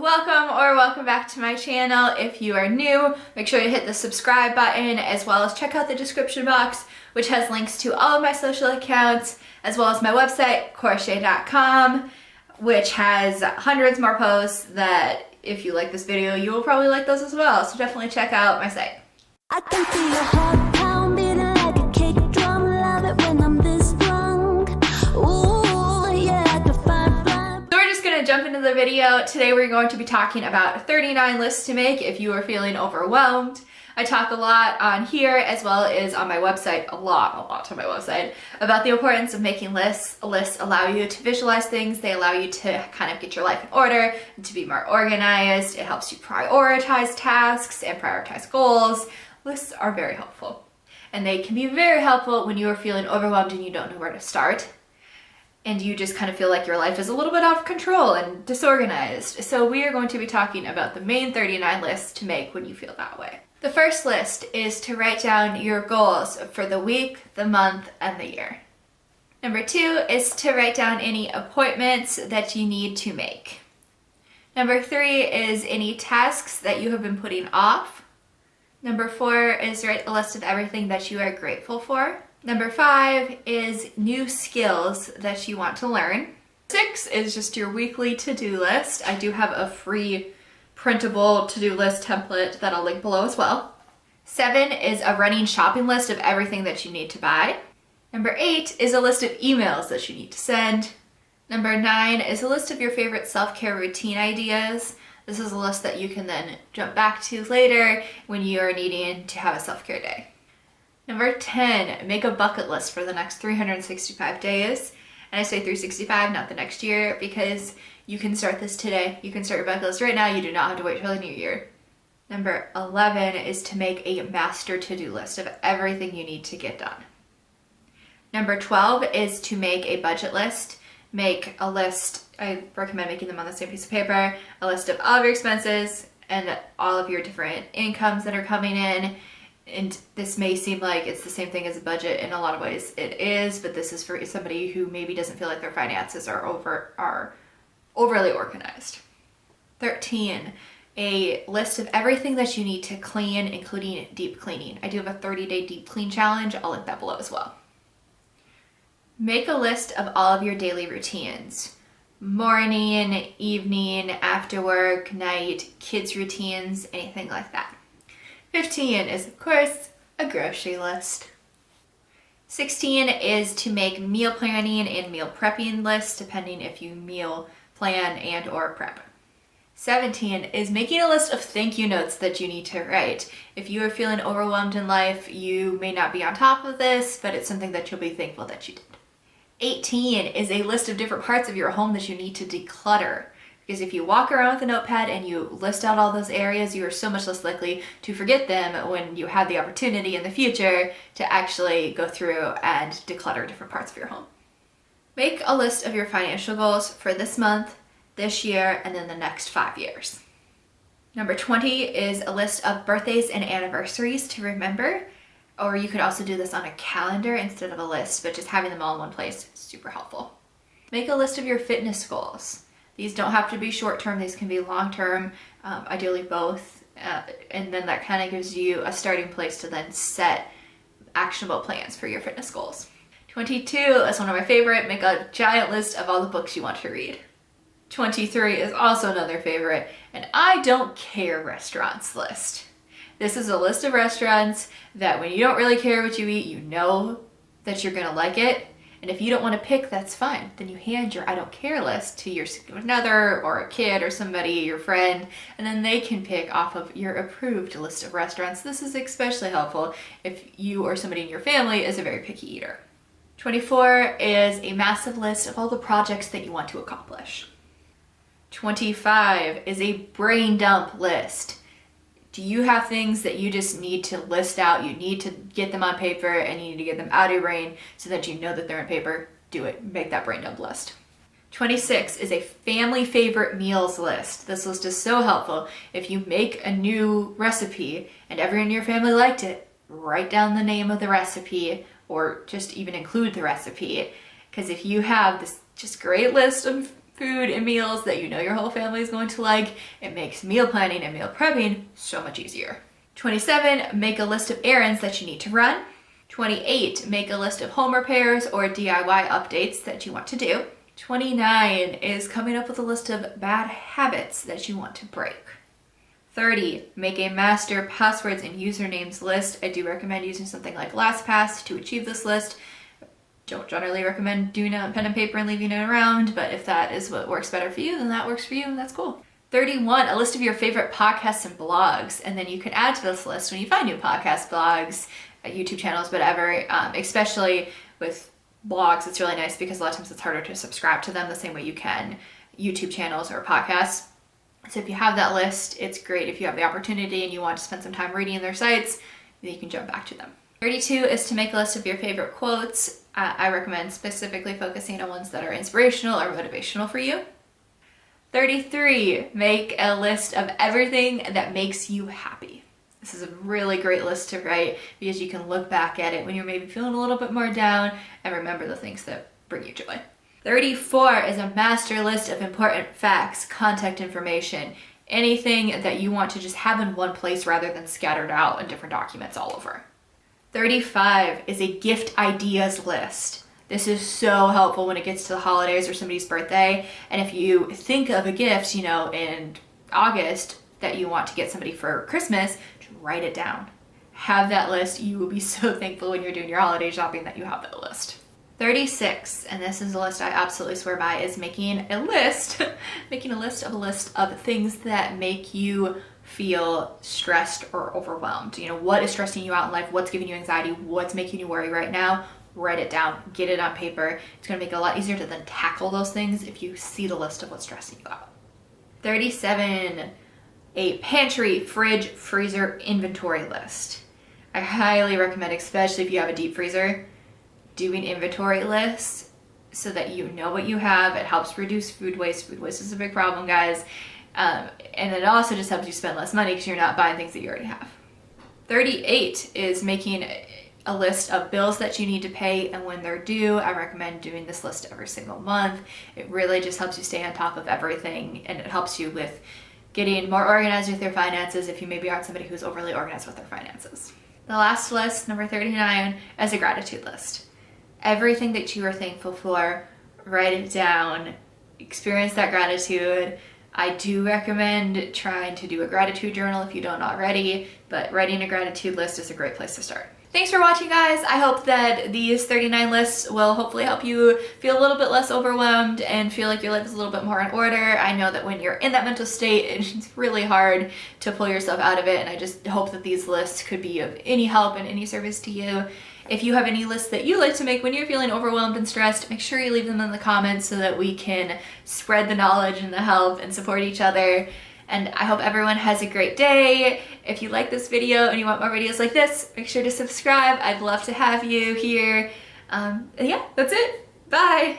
welcome back to my channel. If you are new, make sure you hit the subscribe button as well as check out the description box, which has links to all of my social accounts as well as my website, crochet.com, which has hundreds more posts that if you like this video, you will probably like those as well. So definitely check out my site. I can feel your heart pounding like a kick drum. Love it when I'm this drunk. Ooh, yeah, I can find fly. So we're just gonna jump into the video. Today we're going to be talking about 39 lists to make if you are feeling overwhelmed. I talk a lot on here as well as on my website, a lot on my website, about the importance of making lists. Lists allow you to visualize things. They allow you to kind of get your life in order and to be more organized. It helps you prioritize tasks and prioritize goals. Lists are very helpful, and they can be very helpful when you are feeling overwhelmed and you don't know where to start and you just kind of feel like your life is a little bit out of control and disorganized. So we are going to be talking about the main 39 lists to make when you feel that way. The first list is to write down your goals for the week, the month, and the year. Number 2 is to write down any appointments that you need to make. Number 3 is any tasks that you have been putting off. Number 4 is write a list of everything that you are grateful for. Number 5 is new skills that you want to learn. 6 is just your weekly to-do list. I do have a free printable to-do list template that I'll link below as well. 7 is a running shopping list of everything that you need to buy. Number 8 is a list of emails that you need to send. Number 9 is a list of your favorite self-care routine ideas. This is a list that you can then jump back to later when you are needing to have a self-care day. Number 10, make a bucket list for the next 365 days. And I say 365, not the next year, because you can start this today. You can start your bucket list right now. You do not have to wait till the new year. Number 11 is to make a master to-do list of everything you need to get done. Number 12 is to make a budget list. Make a list, I recommend making them on the same piece of paper, a list of all of your expenses and all of your different incomes that are coming in. And this may seem like it's the same thing as a budget. In a lot of ways it is, but this is for somebody who maybe doesn't feel like their finances are overly organized. 13, a list of everything that you need to clean, including deep cleaning. I do have a 30-day deep clean challenge. I'll link that below as well. Make a list of all of your daily routines. Morning, evening, after work, night, kids' routines, anything like that. 15 is, of course, a grocery list. 16 is to make meal planning and meal prepping lists, depending if you meal plan and or prep. 17 is making a list of thank you notes that you need to write. If you are feeling overwhelmed in life, you may not be on top of this, but it's something that you'll be thankful that you did. 18 is a list of different parts of your home that you need to declutter. Because if you walk around with a notepad and you list out all those areas, you are so much less likely to forget them when you have the opportunity in the future to actually go through and declutter different parts of your home. Make a list of your financial goals for this month, this year, and then the next 5 years. Number 20 is a list of birthdays and anniversaries to remember, or you could also do this on a calendar instead of a list, but just having them all in one place is super helpful. Make a list of your fitness goals. These don't have to be short-term, these can be long-term, ideally both, and then that kind of gives you a starting place to then set actionable plans for your fitness goals. 22 is one of my favorite, make a giant list of all the books you want to read. 23 is also another favorite, and I don't care restaurants list. This is a list of restaurants that when you don't really care what you eat, you know that you're gonna like it. And if you don't want to pick, that's fine. Then you hand your I don't care list to your significant other or a kid or somebody, your friend, and then they can pick off of your approved list of restaurants. This is especially helpful if you or somebody in your family is a very picky eater. 24 is a massive list of all the projects that you want to accomplish. 25 is a brain dump list. Do you have things that you just need to list out? You need to get them on paper and you need to get them out of your brain so that you know that they're in paper. Do it. Make that brain dump list. 26 is a family favorite meals list. This list is so helpful. If you make a new recipe and everyone in your family liked it, write down the name of the recipe or just even include the recipe. Because if you have this just great list of food and meals that you know your whole family is going to like. It makes meal planning and meal prepping so much easier. 27, make a list of errands that you need to run. 28, make a list of home repairs or DIY updates that you want to do. 29 is coming up with a list of bad habits that you want to break. 30, make a master passwords and usernames list. I do recommend using something like LastPass to achieve this list. Don't generally recommend doing it on pen and paper and leaving it around, but if that is what works better for you, then that works for you and that's cool. 31, a list of your favorite podcasts and blogs, and then you can add to this list when you find new podcasts, blogs, YouTube channels, whatever, especially with blogs. It's really nice because a lot of times it's harder to subscribe to them the same way you can YouTube channels or podcasts. So if you have that list, it's great. If you have the opportunity and you want to spend some time reading their sites, then you can jump back to them. 32 is to make a list of your favorite quotes. I recommend specifically focusing on ones that are inspirational or motivational for you. 33, make a list of everything that makes you happy. This is a really great list to write because you can look back at it when you're maybe feeling a little bit more down and remember the things that bring you joy. 34 is a master list of important facts, contact information, anything that you want to just have in one place rather than scattered out in different documents all over. 35 is a gift ideas list. This is so helpful when it gets to the holidays or somebody's birthday. And if you think of a gift, in August that you want to get somebody for Christmas, just write it down. Have that list. You will be so thankful when you're doing your holiday shopping that you have that list. 36, and this is a list I absolutely swear by, is making a list of things that make you feel stressed or overwhelmed. What is stressing you out in life? What's giving you anxiety? What's making you worry right now? Write it down, get it on paper. It's gonna make it a lot easier to then tackle those things if you see the list of what's stressing you out. 37, a pantry, fridge, freezer inventory list. I highly recommend, especially if you have a deep freezer, doing inventory lists so that you know what you have. It helps reduce food waste. Food waste is a big problem, guys. And it also just helps you spend less money because you're not buying things that you already have. 38 is making a list of bills that you need to pay and when they're due. I recommend doing this list every single month. It really just helps you stay on top of everything, and it helps you with getting more organized with your finances if you maybe aren't somebody who's overly organized with their finances. The last list, number 39, is a gratitude list. Everything that you are thankful for, write it down, experience that gratitude. I do recommend trying to do a gratitude journal if you don't already, but writing a gratitude list is a great place to start. Thanks for watching, guys. I hope that these 39 lists will hopefully help you feel a little bit less overwhelmed and feel like your life is a little bit more in order. I know that when you're in that mental state, it's really hard to pull yourself out of it, and I just hope that these lists could be of any help and any service to you. If you have any lists that you like to make when you're feeling overwhelmed and stressed, make sure you leave them in the comments so that we can spread the knowledge and the help and support each other. And I hope everyone has a great day. If you like this video and you want more videos like this, make sure to subscribe. I'd love to have you here. Yeah, that's it. Bye.